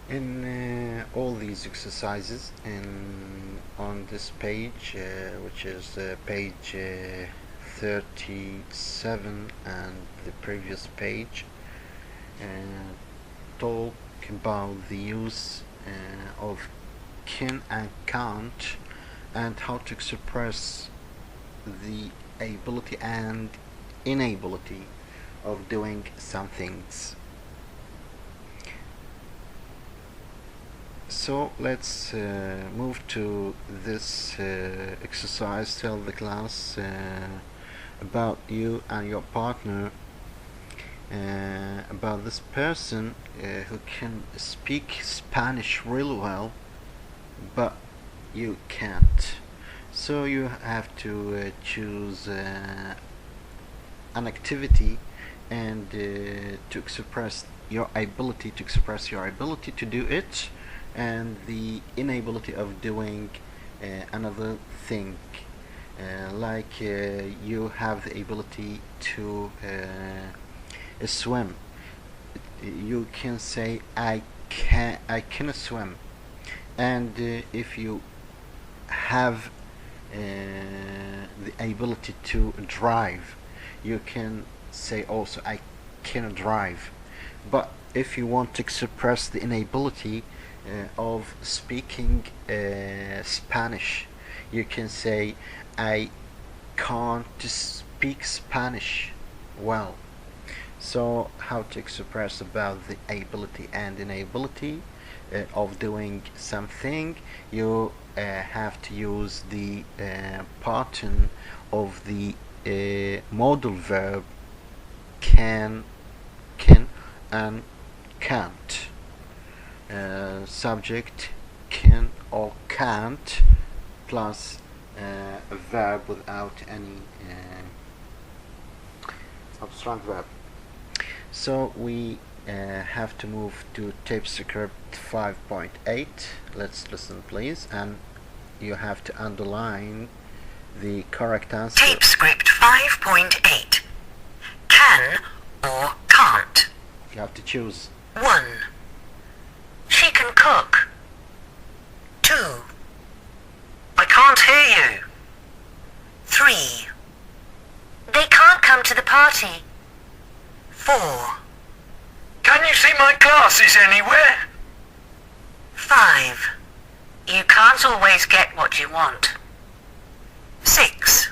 In all these exercises and on this page, which is page 37 and the previous page, talk about the use of can and can't, and how to express the ability and inability of doing some things. So let's move to this exercise. Tell the class about you and your partner, about this person who can speak Spanish really well, but you can't. So you have to choose an activity and to express your ability to do it, and the inability of doing another thing. Like you have the ability to swim. You can say I can swim, and if you have the ability to drive, you can say also I can drive. But if you want to express the inability of speaking Spanish, you can say I can't speak Spanish well. So how to express about the ability and inability of doing something? You have to use the pattern of the modal verb can and can't. Subject can or can't plus a verb without any abstract verb. So we have to move to tape script 5.8. Let's listen please, and you have to underline the correct answer. Tape script 5.8. Can or can't. You have to choose. 1. She can cook. 2. I can't hear you. 3. They can't come to the party. 4. Can you see my glasses anywhere? 5. You can't always get what you want. 6.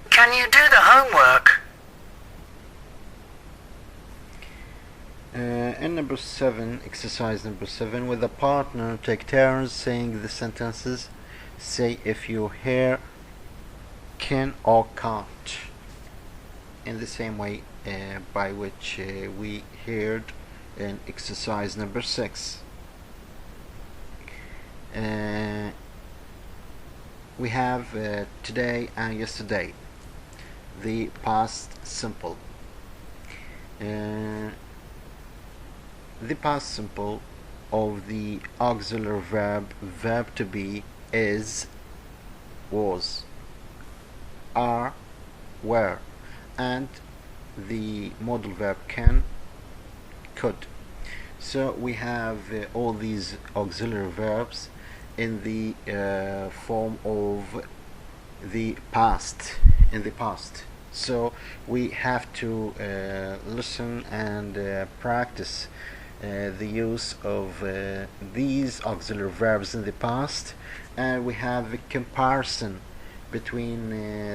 Can you do the homework? In number 7, exercise number 7, with a partner, take turns saying the sentences. Say if you hear can or can't in the same way by which we heard in exercise number 6. We have today and yesterday, the past simple. The past simple of the auxiliary verb to be is, was, are, were, and the modal verb can, could. So we have all these auxiliary verbs in the form of the past, in the past. So we have to listen and practice the use of these auxiliary verbs in the past, and we have a comparison between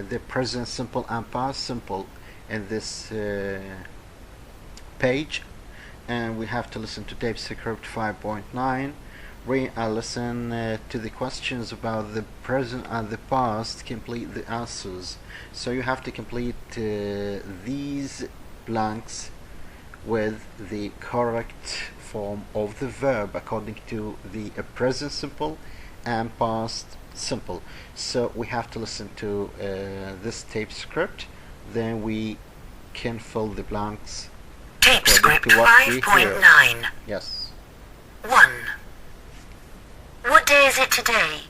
the present simple and past simple in this page. And we have to listen to tape script 5.9. Listen to the questions about the present and the past, complete the answers. So you have to complete these blanks with the correct form of the verb according to the present simple and past simple. So we have to listen to this tape script, then we can fill the blanks. Tape script 5.9. Yes. 1. What day is it today?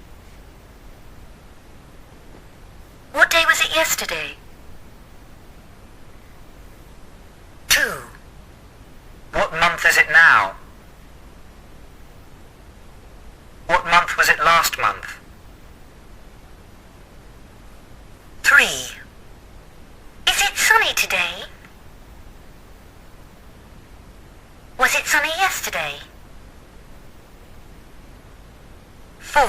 What day was it yesterday? 2. What month is it now? What month was it last month? 3. Is it sunny today? Was it sunny yesterday? 4.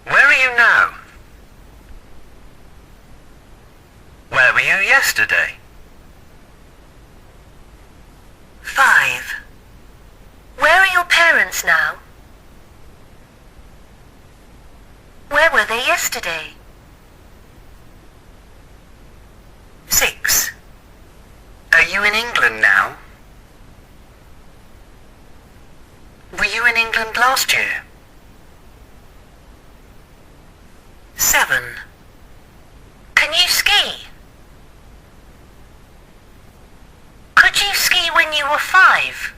Where are you now? Where were you yesterday? 5. Where are your parents now? Where were they yesterday? 6. Are you in England now? Were you in England last year? 7. Can you ski? Could you ski when you were 5?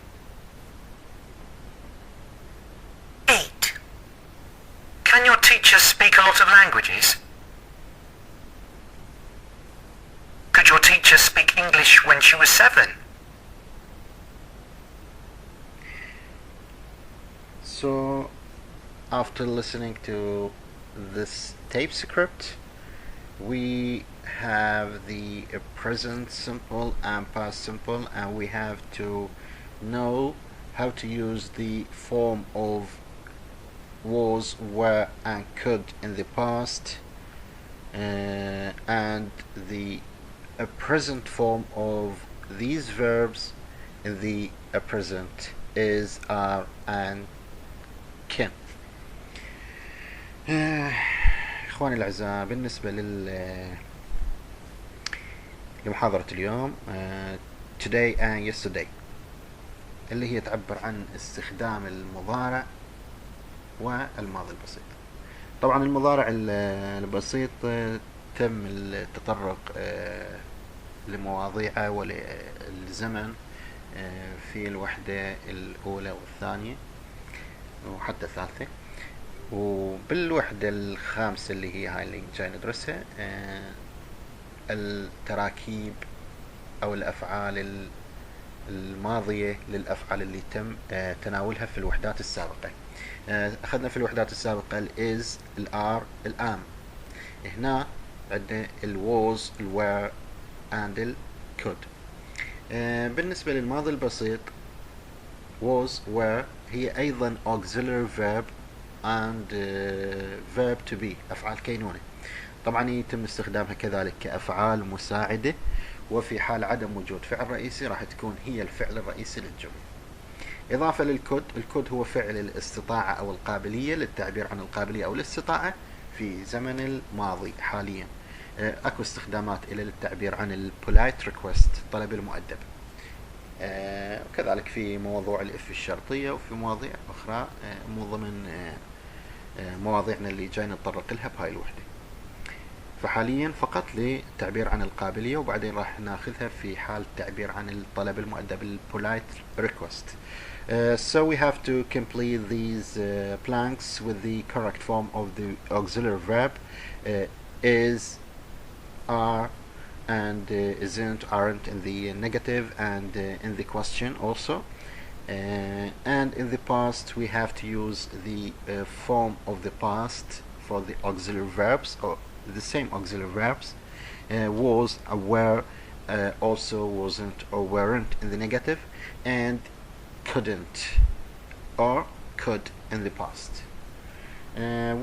8. Can your teacher speak a lot of languages? Could your teacher speak English when she was 7? So after listening to this tape script, we have the present simple and past simple, and we have to know how to use the form of was, were and could in the past, and the present form of these verbs in the present is, are and can. إخواني الأعزاء، بالنسبة لمحاضرة اليوم today and yesterday، اللي هي تعبر عن استخدام المضارع والماضي البسيط. طبعا المضارع البسيط تم التطرق لمواضيعه وللزمن في الوحدة الأولى والثانية وحتى الثالثة، وبالوحدة الخامسة اللي هي هاي اللي جاي ندرسها التراكيب أو الأفعال الماضية للأفعال اللي تم تناولها في الوحدات السابقة. أخذنا في الوحدات السابقة ال is، ال are، ال am. هنا عندنا ال was، ال were and ال could. بالنسبة للماضي البسيط was، were هي أيضا auxiliary verb and verb to be، أفعال كينونة. طبعا يتم استخدامها كذلك كأفعال مساعدة، وفي حال عدم وجود فعل رئيسي راح تكون هي الفعل الرئيسي للجملة. إضافة للكود، الكود هو فعل الاستطاعة أو القابلية للتعبير عن القابلية أو الاستطاعة في زمن الماضي حاليا. أكو استخدامات إلى للتعبير عن البولايت ريكوست، طلب المؤدب، وكذلك في موضوع الإف الشرطية وفي مواضيع أخرى مو ضمن مواضيعنا اللي جاي نتطرق لها بهاي الوحدة. فحاليا فقط للتعبير عن القابلية، وبعدين راح ناخذها في حال التعبير عن الطلب المؤدب البولايت ريكوست. So we have to complete these blanks with the correct form of the auxiliary verb is, are, and isn't, aren't in the negative and in the question also. And in the past we have to use the form of the past for the auxiliary verbs, or the same auxiliary verbs, was, were, also wasn't or weren't in the negative, and couldn't or could in the past.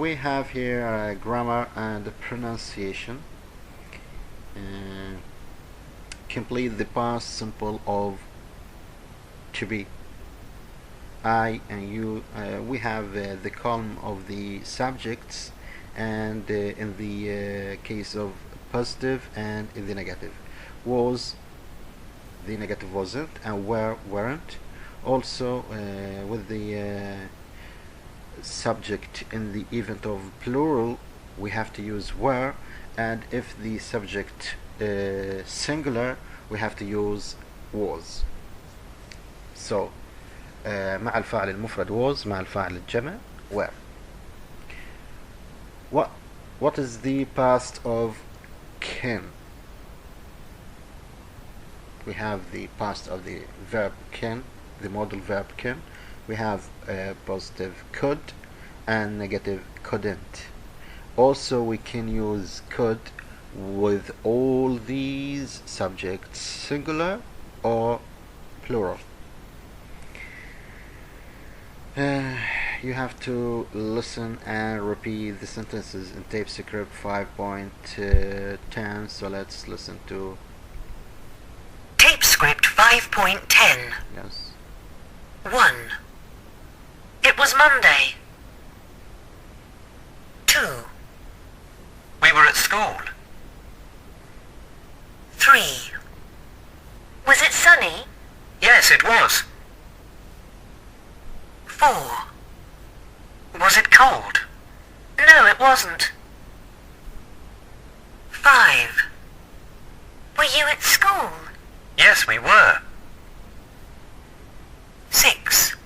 We have here grammar and pronunciation. Complete the past simple of to be. I and you, we have the column of the subjects, and in the case of positive and in the negative. Was, the negative wasn't, and were, weren't. Also with the subject in the event of plural we have to use were, and if the subject singular we have to use was. So مع الفاعل المفرد was، مع الفاعل الجمع were. What is the past of can? We have the past of the verb can, the modal verb can. We have positive could and negative couldn't. Also, we can use could with all these subjects, singular or plural. You have to listen and repeat the sentences in tape script 5.10. So let's listen to Tape script 5.10. yes. 1. It was Monday. 2. We were at school. 3. Was it sunny? Yes, it was. 4. Was it cold? No, it wasn't. 5. Were you at school? Yes, we were. 6.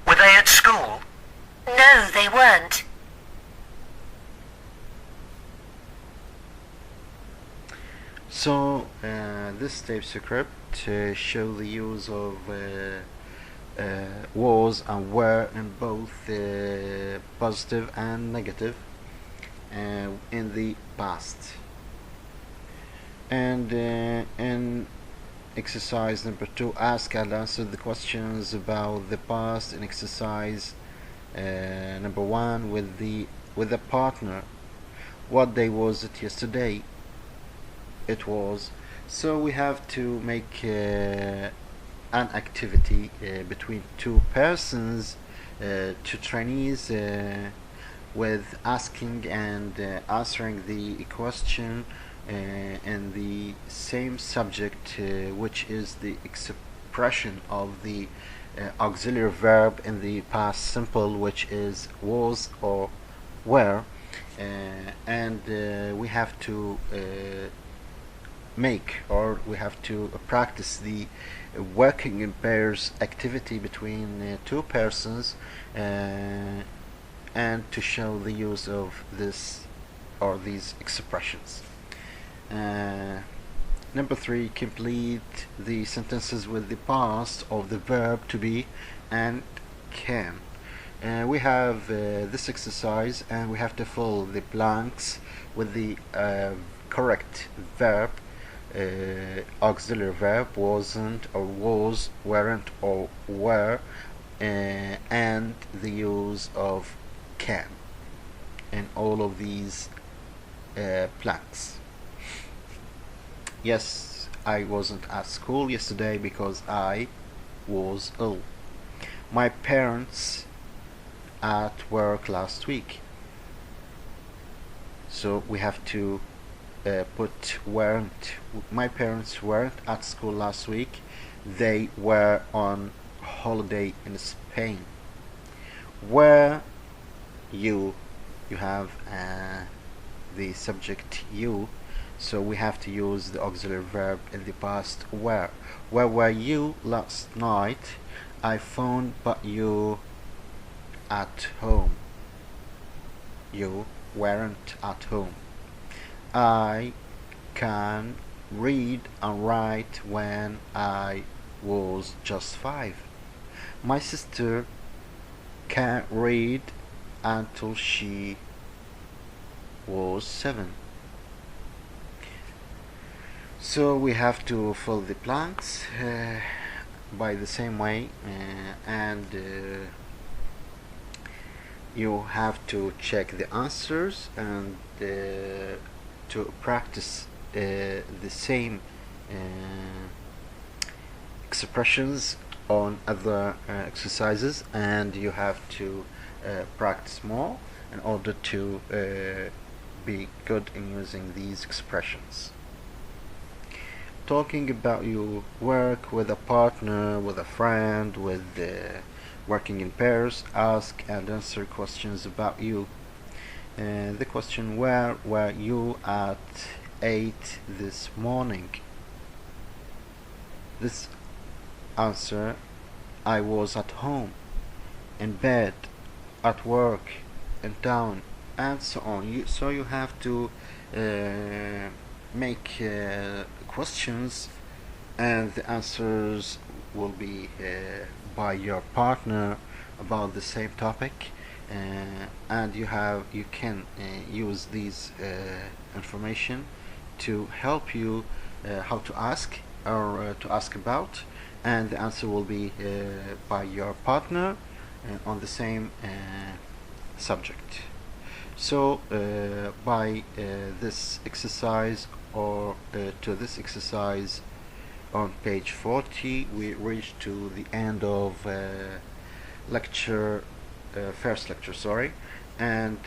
Were they at school? No, they weren't. So this tape script show the use of was and were in both positive and negative in the past. And in exercise number 2, ask and answer the questions about the past in exercise number 1 with a partner. What day was it yesterday? It was. So we have to make an activity between two persons, two trainees, with asking and answering the question in the same subject, which is the expression of the auxiliary verb in the past simple, which is was or were, and we have to we have to practice the working in pairs activity between two persons, and to show the use of this or these expressions. Number 3, complete the sentences with the past of the verb to be and can. We have this exercise, and we have to fill the blanks with the correct verb, auxiliary verb, wasn't or was, weren't or were, and the use of can in all of these blanks. Yes, I wasn't at school yesterday because I was ill. My parents at work last week. So we have to put weren't. My parents weren't at school last week. They were on holiday in Spain. Were you have the subject you, so we have to use the auxiliary verb in the past were. Where were you last night? I phoned, but you at home. You weren't at home. I can read and write when I was just 5. My sister can't read until she was 7. So we have to fill the blanks by the same way, and you have to check the answers and to practice the same expressions on other exercises, and you have to practice more in order to be good in using these expressions. Talking about your work with a partner, with a friend, with working in pairs, ask and answer questions about you. The question, where were you at 8 this morning? This answer, I was at home, in bed, at work, in town, and so on. So you have to make questions and the answers will be by your partner about the same topic, and you can use these information to help you how to ask or to ask about, and the answer will be by your partner on the same subject. So by this exercise or to this exercise on page 40, we reached to the end of lecture first lecture, sorry, and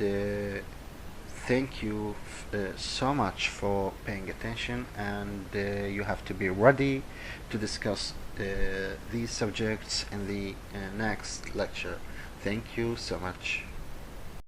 thank you so much for paying attention, and you have to be ready to discuss these subjects in the next lecture. Thank you so much.